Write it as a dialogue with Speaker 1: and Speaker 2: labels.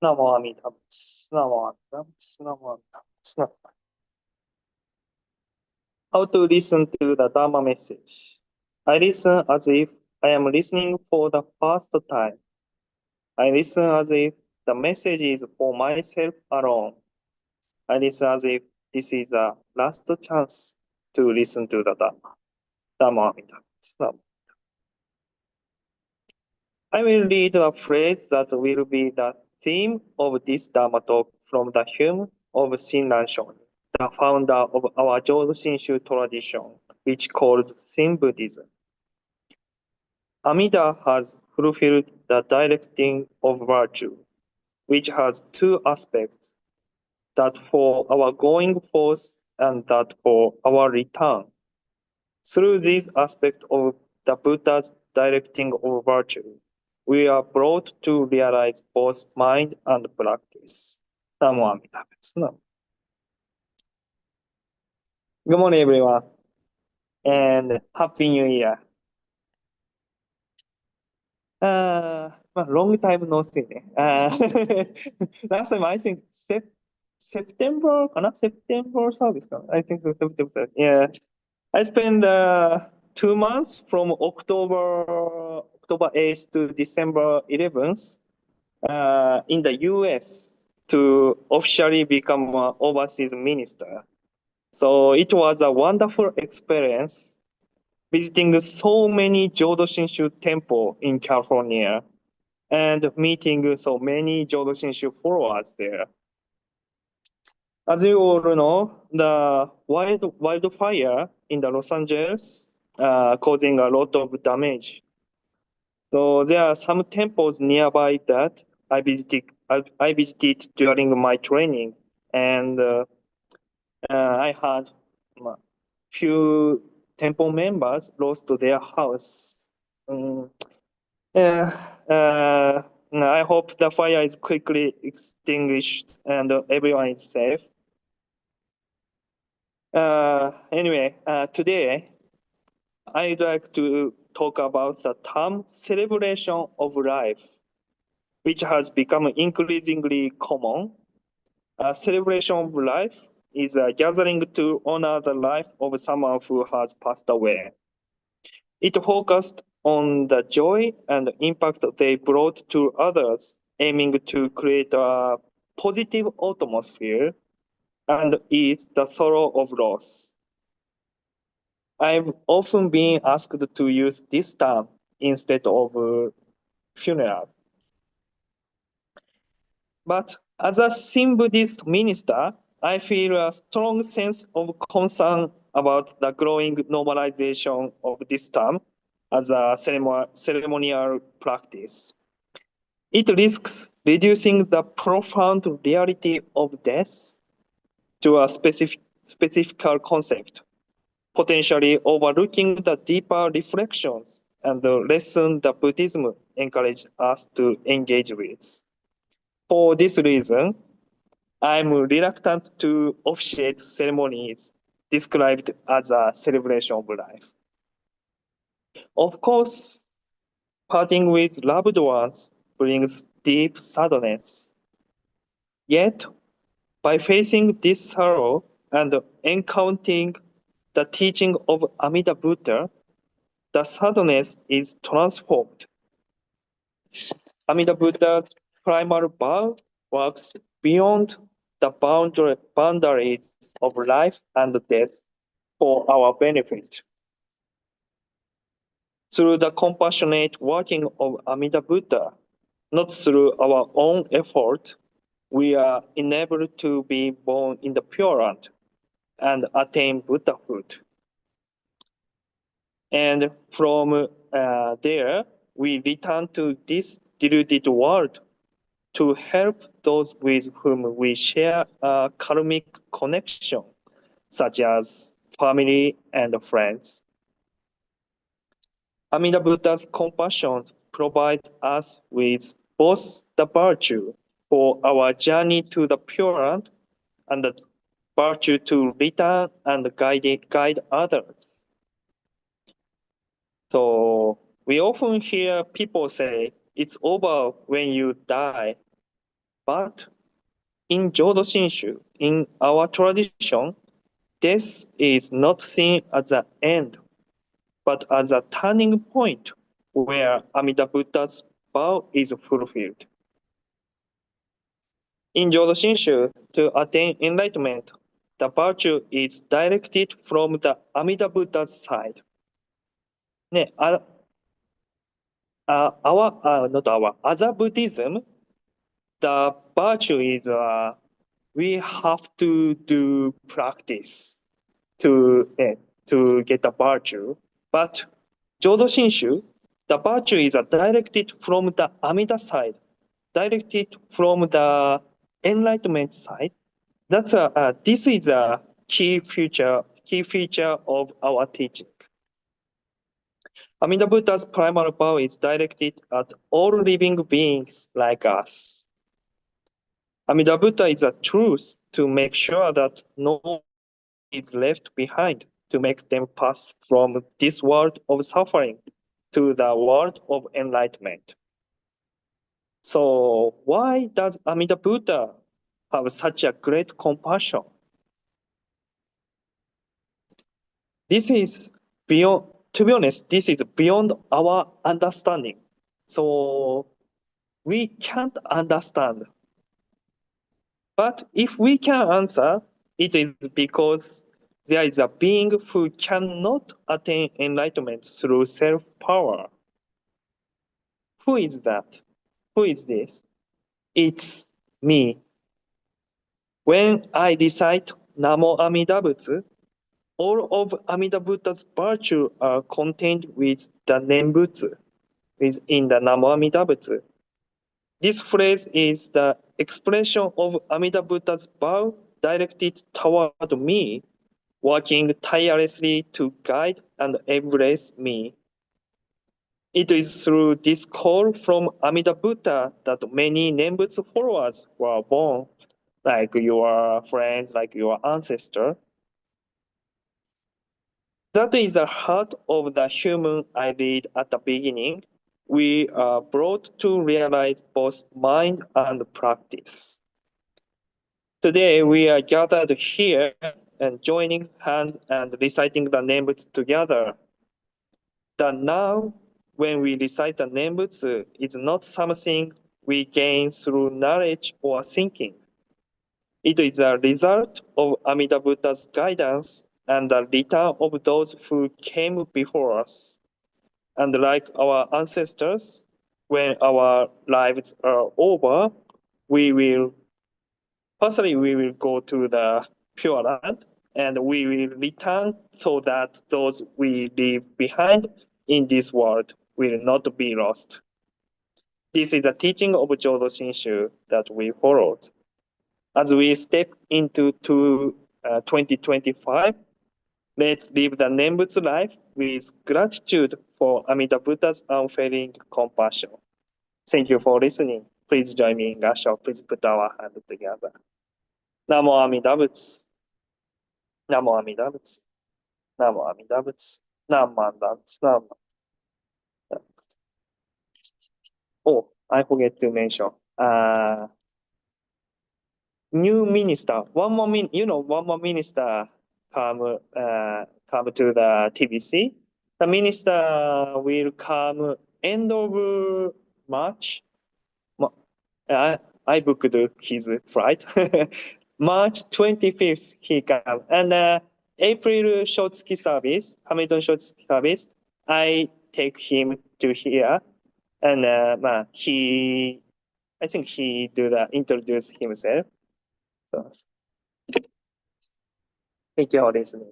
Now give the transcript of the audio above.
Speaker 1: Namo Amida Butsu. Namo Amida Butsu. Namo Amida Butsu. How to listen to the Dharma message. I listen as if I am listening for the first time. I listen as if the message is for myself alone. I listen as if this is the last chance to listen to the Dharma. Dharma Amida Butsu. I will read a phrase that will be the theme of this Dharma talk from the hymn of Shinran Shonin, the founder of our Jodo Shinshu tradition, which called Zen Buddhism. Amida has fulfilled the directing of virtue, which has two aspects, that for our going forth and that for our return. Through this aspect of the Buddha's directing of virtue, we are brought to realize both mind and practice. Namo Amida Butsu. Good morning, everyone, and Happy New Year. Long time no see. Last time I think September, September service. I think so, September. Yeah, I spent 2 months from October 8th to December 11th in the US to officially become an overseas minister. So it was a wonderful experience visiting so many Jodo Shinshu temple in California and meeting so many Jodo Shinshu followers there. As you all know, the wildfire in the Los Angeles causing a lot of damage. So there are some temples nearby that I visited during my training, and I had a few temple members lost their house. Um, yeah, I hope the fire is quickly extinguished and everyone is safe. Anyway, today I'd like to talk about the term celebration of life, which has become increasingly common. A celebration of life is a gathering to honor the life of someone who has passed away. It focused on the joy and impact they brought to others, aiming to create a positive atmosphere and ease the sorrow of loss. I've often been asked to use this term instead of funeral. But as a Zen Buddhist minister, I feel a strong sense of concern about the growing normalization of this term as a ceremonial practice. It risks reducing the profound reality of death to a specific concept, potentially overlooking the deeper reflections and the lesson that Buddhism encourages us to engage with. For this reason, I'm reluctant to officiate ceremonies described as a celebration of life. Of course, parting with loved ones brings deep sadness. Yet, by facing this sorrow and encountering the teaching of Amida Buddha, the sadness is transformed. Amida Buddha's primal vow works beyond the boundaries of life and death for our benefit. Through the compassionate working of Amida Buddha, not through our own effort, we are enabled to be born in the Pure Land and attain Buddhahood. And from there, we return to this deluded world to help those with whom we share a karmic connection, such as family and friends. Amida Buddha's compassion provides us with both the virtue for our journey to the Pure Land and the virtue to return and guide others. So we often hear people say, it's over when you die. But in Jodo Shinshu, in our tradition, death is not seen as the end, but as a turning point where Amida Buddha's vow is fulfilled. In Jodo Shinshu, to attain enlightenment, the virtue is directed from the Amida Buddha's side. ね、not our, other Buddhism, the virtue is we have to do practice to, to get the virtue. But Jodo Shinshu, the virtue is directed from the Amida side, directed from the enlightenment side. This is a key feature of our teaching. Amida Buddha's primal vow is directed at all living beings like us. Amida Buddha is a truth to make sure that no one is left behind, to make them pass from this world of suffering to the world of enlightenment. So why does Amida Buddha have such a great compassion? This is beyond, to be honest, this is beyond our understanding. So we can't understand. But if we can answer, it is because there is a being who cannot attain enlightenment through self-power. Who is that? Who is this? It's me. When I recite Namo Amida Butsu, all of Amida Buddha's virtue are contained with the Nembutsu, in the Namo Amida Butsu. This phrase is the expression of Amida Buddha's vow directed toward me, working tirelessly to guide and embrace me. It is through this call from Amida Buddha that many Nembutsu followers were born, like your friends, like your ancestor. That is the heart of the human I read at the beginning. We are brought to realize both mind and practice. Today we are gathered here and joining hands and reciting the Nembutsu together. The now, when we recite the Nembutsu, is not something we gain through knowledge or thinking. It is a result of Amida Buddha's guidance and the return of those who came before us. And like our ancestors, when our lives are over, we will go to the Pure Land and we will return so that those we leave behind in this world will not be lost. This is the teaching of Jodo Shinshu that we followed. As we step into 2025, let's live the Nembutsu life with gratitude for Amida Buddha's unfailing compassion. Thank you for listening. Please join me in Gasho. Please put our hand together. Namo Amida Butsu. Namo Amida Butsu. Namo Amida Butsu. Namo Amida Butsu. Namo. Oh, I forget to mention. New minister. One more minister come to the TBC. The minister will come end of March. I booked his flight. March 25th he come. And April Shotsuki service, Hamilton Shotsuki service, I take him to here. And I think he introduce himself. So thank you for listening.